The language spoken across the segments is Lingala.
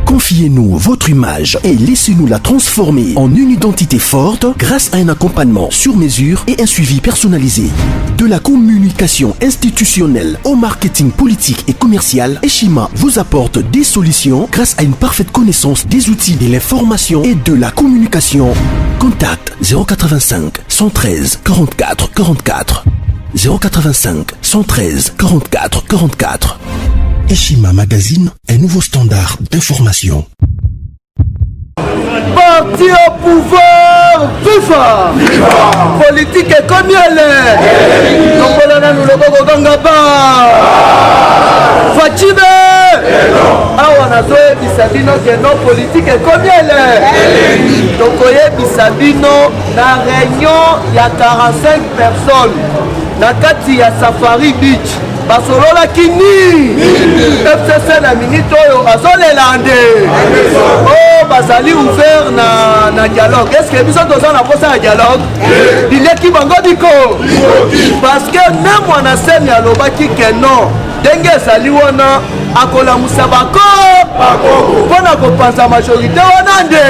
Confiez-nous votre image et laissez-nous la transformer en une identité forte grâce à un accompagnement sur mesure et un suivi personnalisé. De la communication institutionnelle au marketing politique et commercial, Eshima vous apporte des solutions grâce à une parfaite connaissance des outils de l'information et de la communication. Contact 085 113 44 44 085 113 44 44. Eshima Magazine, un nouveau standard d'information. Parti au pouvoir, FIFA. Politique est comme elle est. Donc voilà, nous le Gangaba. Fatime. Awa na zoe bisabino que non politique est comme elle est. Donc oye bisabino na réunion il y a 45 personnes. Na kati ya Safari Beach. Basolola kini FCC na minute oyo azolelande oh basali ouvert na dialogue. Est-ce que biso toza na posa ya dialogue bileki bango biko parce que même wana semi alobaki que non ndenge ezali wana akolamusa bako mpona kopanza majorité wana nde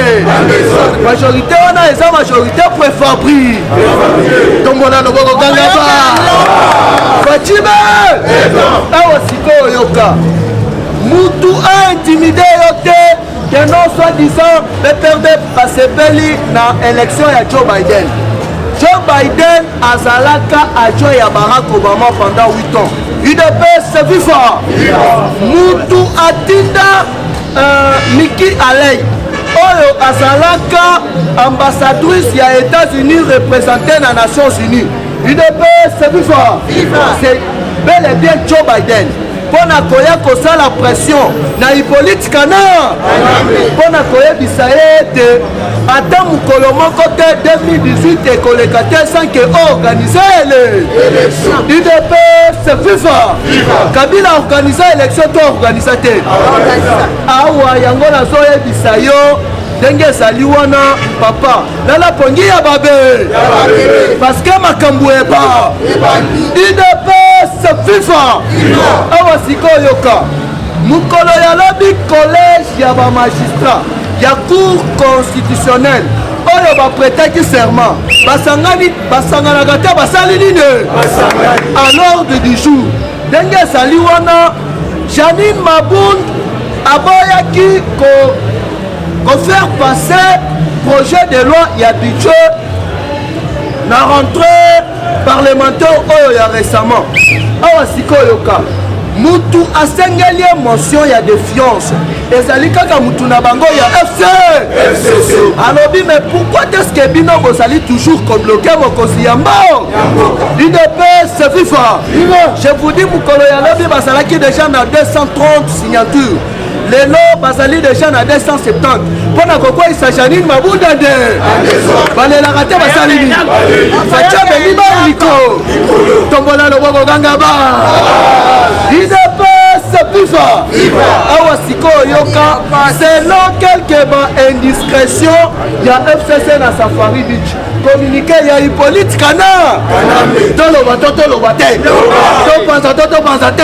majorité wana eza majorité préfabri tombona loboko gangaba Fatime awa sikoyo yoka mutu a intimidé yo te que non soi-disant beperde basepeli na élection ya Joe Biden. Joe Biden azalaka adjoint ya Barack Obama pendant 8 ans. UDPS FIFA mutu atinda Nikki Haley oyo azalaka ambassadrice ya États-Unis représentée na Nations Unies. UDPS FIFA c'est bel et bien Joe Biden. Pona koya kosala pression na Hippolyte Kana pona koya bisaye te ata mukolo moko te 2018 ekoleka te sans que organiser l'élection. UDPS FIFA Kabila organiser élection to organiser te awa yango nazoye bisayo ndenge ezali wana papa lala pongi ya babe parce que makambo eba UDPS FIFA awa sikoyo yoka mukolo ya lobi collège ya ba magistrat ya cour constitutionnelle oyo bapretaki serment basanganaka te basali nini à l'ordre du jour ndenge ezali wana Janine Mabund aboyaki faire passer projet de loi y a budget na rentrée parlementaire oyo ya récemment awa sikoyo yoka mutu asengeli motion ya défiance ezali kaka mutu na bango ya FCC alobi mais pourquoi est-ce que bino bozali toujours bloqué mokosi ya mbao UDPS FIFA je vous dis mukolo ya lobi bazalaki déjà na 230 signatures lelo bazali déjà na 270 pona kokwisa Janine Mabunda nde balelaka te basali nini fatia belima liko tombola loboko gangaba UDPS FIFA awa sikoyo yoka selon quelques indiscrétions ya FCC na Safari Beach communiqué ya Hippolyte Kana toloba te topanza te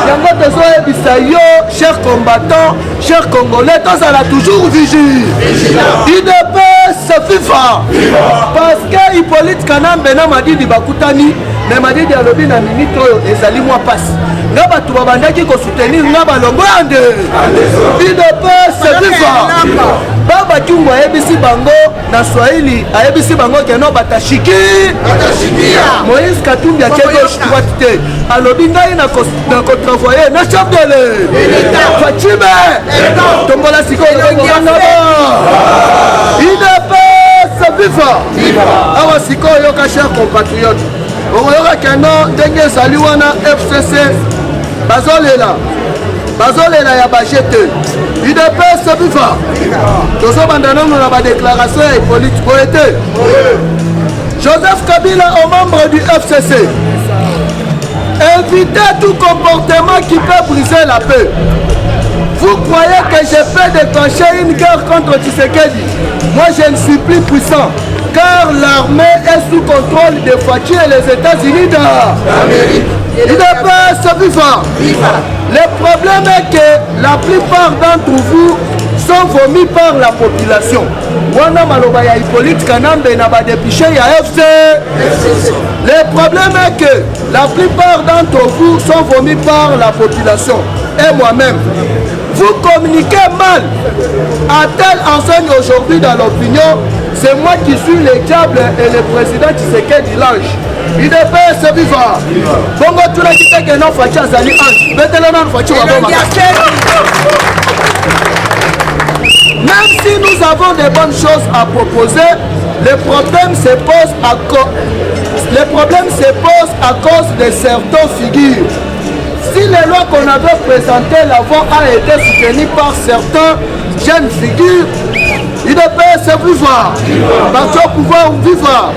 yango tozoyebisa yo cher combattant cher congolais tozala toujours vigile UDPS FIFA parce que Hippolyte Kana mbena madidi bakutani me madidi alobi na minute oyo ezali mwa pasi nga bato babandaki kosoutenir nga balongo ya nde UDPS FIFA baba kiungo ayebisi bango na Swahili ayebisi bango keno batashiki Moïse Katumbi ake gauche droite te alobi ngai na kotravaye na chef de l'État Fatime tombola sikoyo UDPS FIFA awa sikoyo yoka cher compatriote okoyoka keno ndenge ezali wana FCC bazolela ya bajete UDPS FIFA tozobanda nano na badéclaration ya Hippolyte boye te Joseph Kabila aux membres du FCC évitez tout comportement qui peut briser la paix. Vous croyez que je peux déclencher une guerre contre Tshisekedi? Moi je ne suis plus puissant car l'armée est sous contrôle de Fatih et les États-Unis d'Amérique. UDPS FIFA Le problème est que la plupart d'entre vous sont vomis par la population. Wana maloba ya Hippolyte Kanambe na ba député ya FC. Le problème est que la plupart d'entre vous sont vomis par la population. Et moi-même, vous communiquez mal. À telle enseigne aujourd'hui dans l'opinion, c'est moi qui suis le diable et le président Tshisekedi l'ange. Il est fait ce vivant. Bongo tu l'as dit que non Fachi Azali ange. Mettez-le dans Fachi Waboma. Même si nous avons des bonnes choses à proposer, le problème se pose à cause de certaines figures. Si les lois qu'on avait présentées l'avant a été soutenues par certains jeunes figures, il ne peut se vivre. Parti au pouvoir vivre.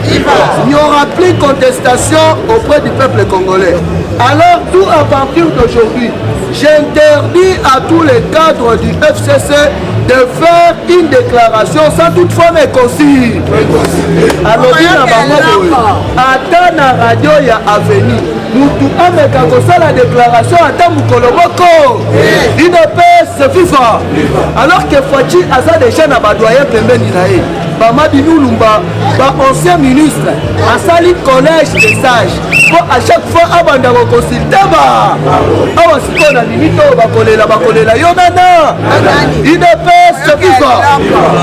Il n'y aura plus de contestation auprès du peuple congolais. Alors, tout à partir d'aujourd'hui, j'interdis à tous les cadres du FCC de faire une déclaration sans toutefois me consigne. Alors, à la radio, il y a avenir. Nous avons la déclaration à Tamukolomoko. Il ne peut se vivre. Alors que Fachi a déjà doyen pembeni nae. Mamadi Noulumba, ancien ministre, a sali collège des sages. Pour à chaque fois abanda consulter ba. Awa siko na limito bakolela yonana. Il ne peut se vivre.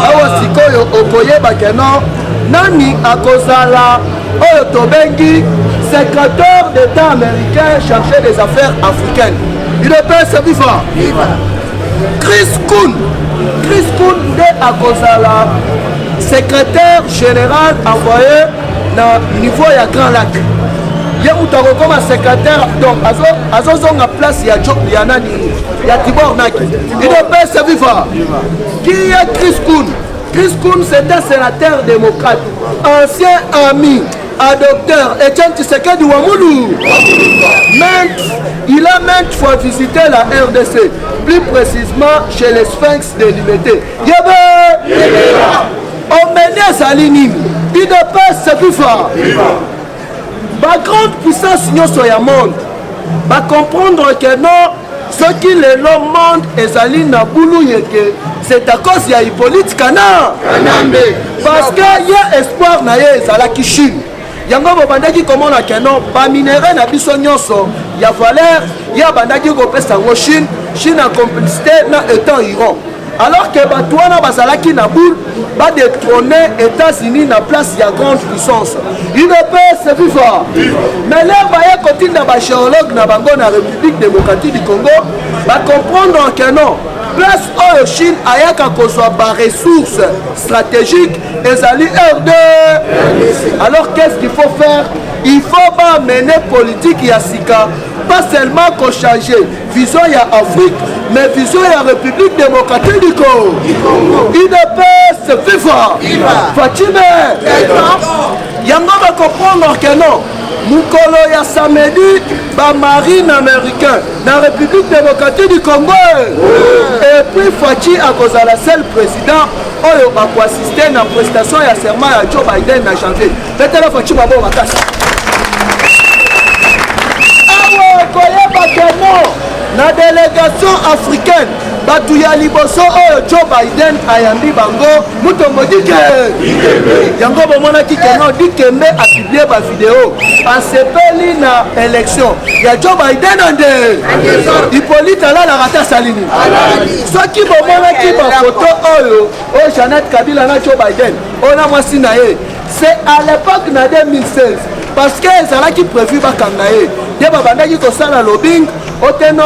Awa siko yo okoye bakeno nani akozala oyo tobengi secrétaire d'État américain chargé des affaires africaines. Il ne peut se vivre. Chris Koun de Akozala, secrétaire général envoyé dans le niveau de Grand Lac. Il y a un secrétaire, donc à place, il y a Tibor Naki. Il ne peut se vivre. Qui est Chris Koun? Chris Koun, c'est un sénateur démocrate, ancien ami, docteur Etienne Tshisekedi Wamulu. Il a maintes fois visité la RDC, plus précisément chez les Sphinx de Liberté. On menait Salini, il ne peut se vivre. Ma grande puissance sur le monde, va comprendre que non, ce qui le monde est Salini Naboulou, c'est à cause de Hippolyte Kanambe. Parce qu'il y a espoir na Zalaki Chine. Yango bandaki komona keno ba minéraux na biso nyonso ya valeur ya bandaki ko pesa ngo Chine a complicité na état Iran. Alors que batouana bazalaki na boule ba détrôner États-Unis na place ya grande puissance. Il ne peut se vivre. Mais là ba ya kotinda ba géologue na bango na République démocratique du Congo ba comprendre que non. Place oyo Chine ayaka kozwa ba ressources stratégiques ezali RD. Alors qu'est-ce qu'il faut faire? Il faut pas mener politique ya sika, pas seulement qu'on change vision ya Afrique, mais vision ya République démocratique du Congo. Il ne peut se vivre. Fatime yango va comprendre que non. Mukolo ya samedi, ba marine américain dans la République démocratique du Congo. Et puis Fachi a causé la seule président oyo a assisté à la prestation ya serment à Joe Biden en janvier. Peut-être Fachi va voir makasi. Awa koyeba keno na délégation africaine batu ya liboso oyo Joe Biden ayambi bango mutombo dike yango bomona kikeno dikembe a publié ba vidéo asepeli na élection ya Joe Biden ande Hippolyte ala la rata Salini soki bomona ki ba photo oyo o Janet Kabila na Joe Biden ona mwasi na ye c'est à l'époque na 2016 parce que ezalaki prévu bakanga ye ye babandaki kosala lobbying oteno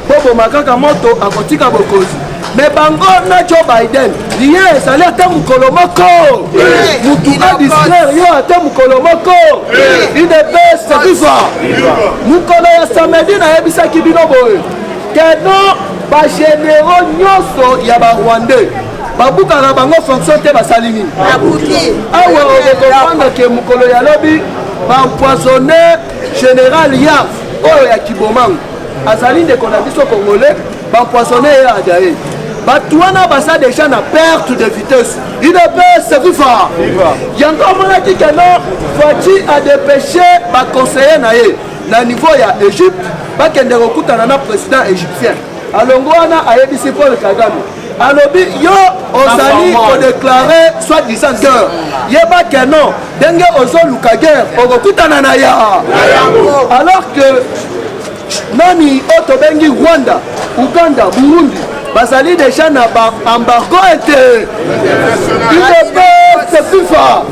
bobo makaka moto akotika bokozi mais bango na Joe Biden liye ezali ata mokolo moko mutu adistraire yo ata mokolo moko idp se vivre mokolo ya samedi nayebisaki bino boye keno bagénéraux nyonso ya barwandais babukaka bango fonction te basali nini awa okokomprendre ke mokolo ya lobi baempoisonné général Yaf oyo ya Kibomango azali ndeko na biso congolais baempoisonné ye adaye bato wana baza déjà na perte de vitesse il ne peut se vivre yango omonaki keno Fachi a dépêché baconseiller na ye na niveau ya Égypte bakende kokutana na président égyptien alongo wana ayebisi Paul Kagame alobi yo ozali kodéclare soi-disant guerre yeba ke non ndenge ozoluka guerre okokutana na ya alors que nani oyo tobengi Rwanda, Uganda, Burundi bazali déjà na embargo ete UDPS FIFA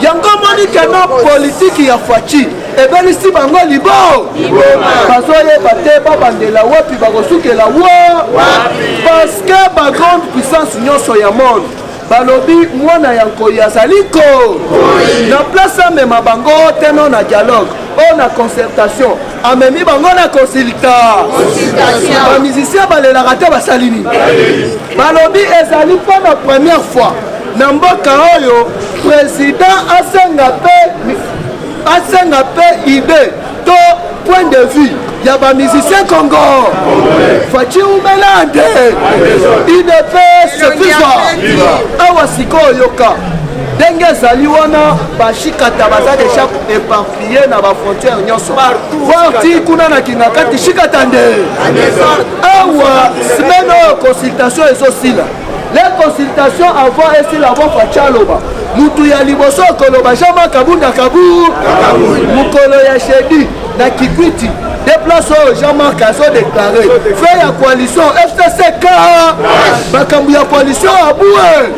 yango moni ke no politique ya Faci ebelisi bango libo bazoyeba te babandela wapi bakosukela wapi parce que bagrande puissance nyonso ya monde balobi mwana ya nkoi azali ko na place amema bango teno na dialogue o na concertation amemi bango na bamusicien balelaka te basali nini balobi ezali mpo na première fois na mboka oyo président asenga pe idée to point de vue ya bamusicien Congo Faci umelande UDPS FIFA awa sikoyo yoka ndenge ezali wana bashikata baza deja éparpillé na bafrontière nyonso forti kuna na kingakati shikata nde awa semaine oyo consultation ezosila les consultations avant esila avant Faci aloba mutu ya liboso okoloba Jean-Marc Kabunda Kabu mukolo ya shedi na Kikwiti déplace oyo Jean-Marc azo déclaré fait ya coalition FCCK bakambu ya coalition aboué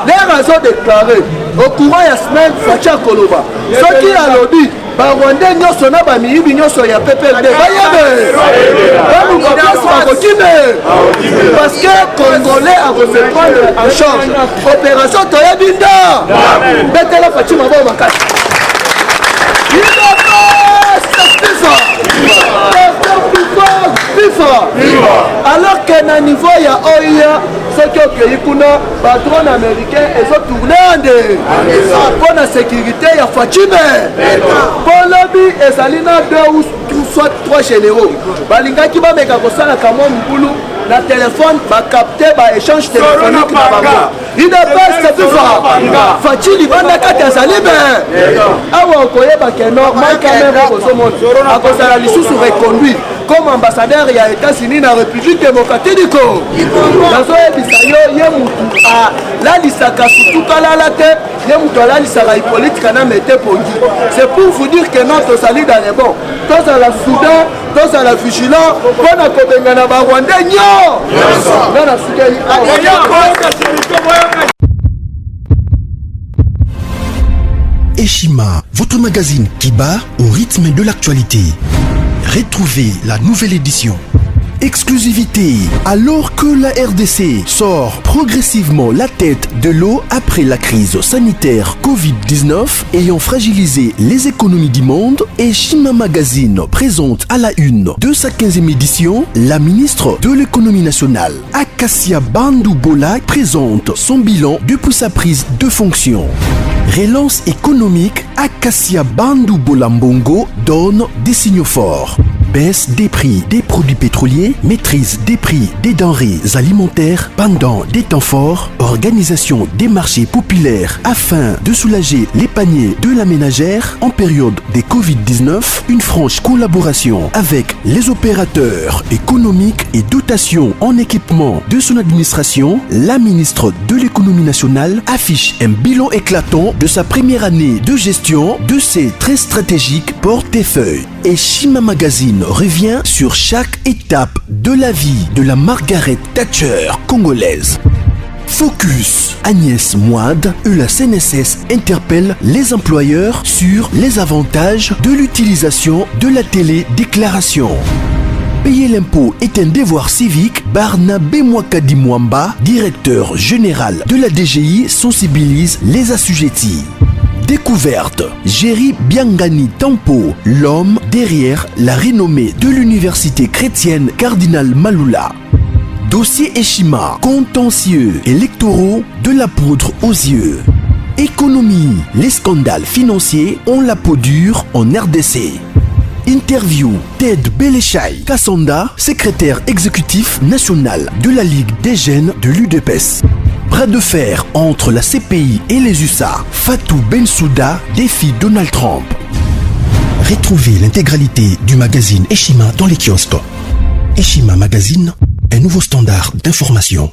l'air azo déclaré au courant ya semaine Faci akoloba soki alobi barwandais nyonso na bamiyibi nyonso ya PPRD bayebe baluka place bakokime parce que congolais akose prendre en charge opération toyebi nda betela Faci mabao makasi FIFA alors que na niveau ya oya soki okei kuna badrone américain ezotourne ande mpo na sécurité ya Faci mpo lobi ezali na 2 ou soit 3 généraux balingaki bameka kosala kamwa mokulu na telefone bakapte baéchange téléphonique na bango UDPS FIFA Faci libanda kati azali awa okoyeba keno makameme kozomona akozala lisusu reconduire comme ambassadeur ya États-Unis na République démocratique du Congo nazoyebisa yo ye mutu alalisaka sutuka lala te ye mutu alalisaka Hippolyte na Mete Pongi c'est pour vous dire que non tozali dans les bons tozala soudain tozala vigilant mpona kobenga na barwandais nyo nga na sukeli Eshima, votre magazine qui bat au rythme de l'actualité. Retrouvez la nouvelle édition. Exclusivité, alors que la RDC sort progressivement la tête de l'eau après la crise sanitaire Covid-19 ayant fragilisé les économies du monde, Eshima Magazine présente à la une de sa 15e édition la ministre de l'économie nationale, Acacia Bandou Bola, présente son bilan depuis sa prise de fonction. Relance économique, Acacia Bandou Bola Mbongo donne des signaux forts. Baisse des prix des produits pétroliers, maîtrise des prix des denrées alimentaires pendant des temps forts, organisation des marchés populaires afin de soulager les paniers de la ménagère en période de Covid-19, une franche collaboration avec les opérateurs économiques et dotation en équipement de son administration, la ministre de l'économie nationale affiche un bilan éclatant de sa première année de gestion de ses très stratégiques portefeuilles. Eshima Magazine revient sur chaque étape de la vie de la Margaret Thatcher congolaise. Focus, Agnès Moide et la CNSS interpellent les employeurs sur les avantages de l'utilisation de la télédéclaration. Payer l'impôt est un devoir civique. Barnabé Mwakadi Mwamba, directeur général de la DGI, sensibilise les assujettis. Découverte, Jerry Biangani Tampo, l'homme derrière la renommée de l'université chrétienne Cardinal Malula. Dossier Eshima, contentieux électoraux de la poudre aux yeux. Économie, les scandales financiers ont la peau dure en RDC. Interview, Ted Belechai Kassonda, secrétaire exécutif national de la Ligue des jeunes de l'UDPS. Bras de fer entre la CPI et les USA. Fatou Bensouda défie Donald Trump. Retrouvez l'intégralité du magazine Eshima dans les kiosques. Eshima Magazine, un nouveau standard d'information.